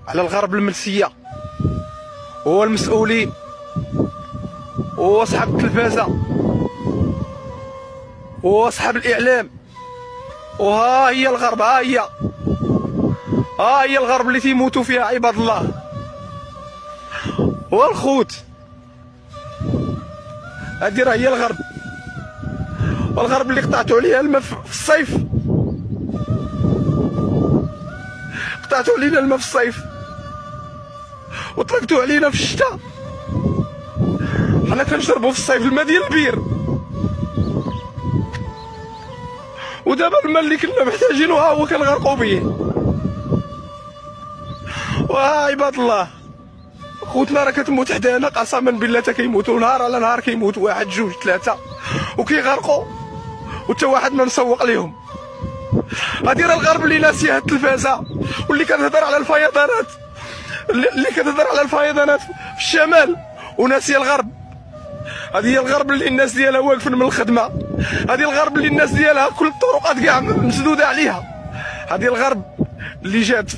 على الغرب الملسيه هو المسؤولين واصحاب التلفازه واصحاب الاعلام. وها هي الغرب، ها هي الغرب اللي تيموتوا فيها عباد الله. والخوت هادي راه هي الغرب، والغرب اللي قطعتوا عليها الماء في الصيف، قطعتوا علينا الماء في الصيف وطلقتوا علينا في الشتاء. حنا كنشربوا في الصيف الماء ديال البير، ودابا الماء اللي كنا محتاجينه ها هو كنغرقوا به. وها عباد الله خوتنا راه كتموت حدانا قسما بالله، تا كيموتوا نهار على نهار، كيموت واحد جوج ثلاثه وكيغرقوا وتا واحد ما مسوق ليهم. هادي راه الغرب اللي ناسيه التلفازه واللي كتهضر على الفيضانات، اللي كتهضر على الفيضانات في الشمال وناسيه الغرب. هذه هي الغرب اللي الناس ديالها واقفين من الخدمه، هذه الغرب اللي الناس ديالها كل الطرقات كاع مسدوده عليها. هذه الغرب اللي جات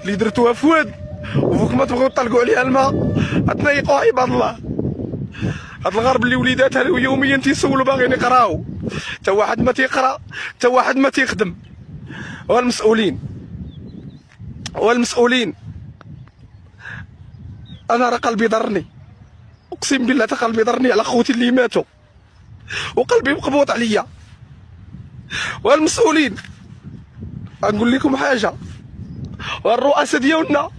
اللي درتوها فواد، وفوق ما تبغيو تطلقوا عليها الماء تنيقوا عباد الله. هاد الغرب اللي وليداتها يوميا تيسولوا باغيين يقراو، تا واحد ما تيقرا، تا واحد ما تيخدم. والمسؤولين انا راه قلبي ضرني، اقسم بالله تا قلبي ضرني على خوتي اللي ماتوا، وقلبي مقبوط عليا. والمسؤولين نقول لكم حاجه، والرؤساء ديالنا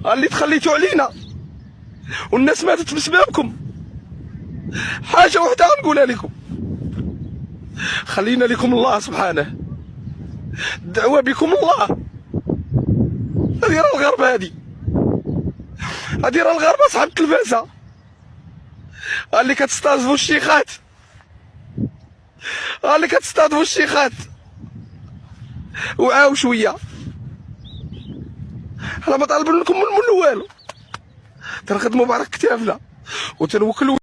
اللي تخليتوا علينا والناس ماتت بسببكم، حاجه وحده غنقولها لكم، خلينا لكم الله سبحانه، الدعوه بكم الله. هذه راه الغرب، هذه راه الغرب اصحاب التلفازه اللي كتستاذفوا الشيخات، اللي كتستاذفوا الشيخات. وعاو شويه، حنا ما طالبين لكم من والو، تنخدموا بعرق كتافنا وتنوكلوا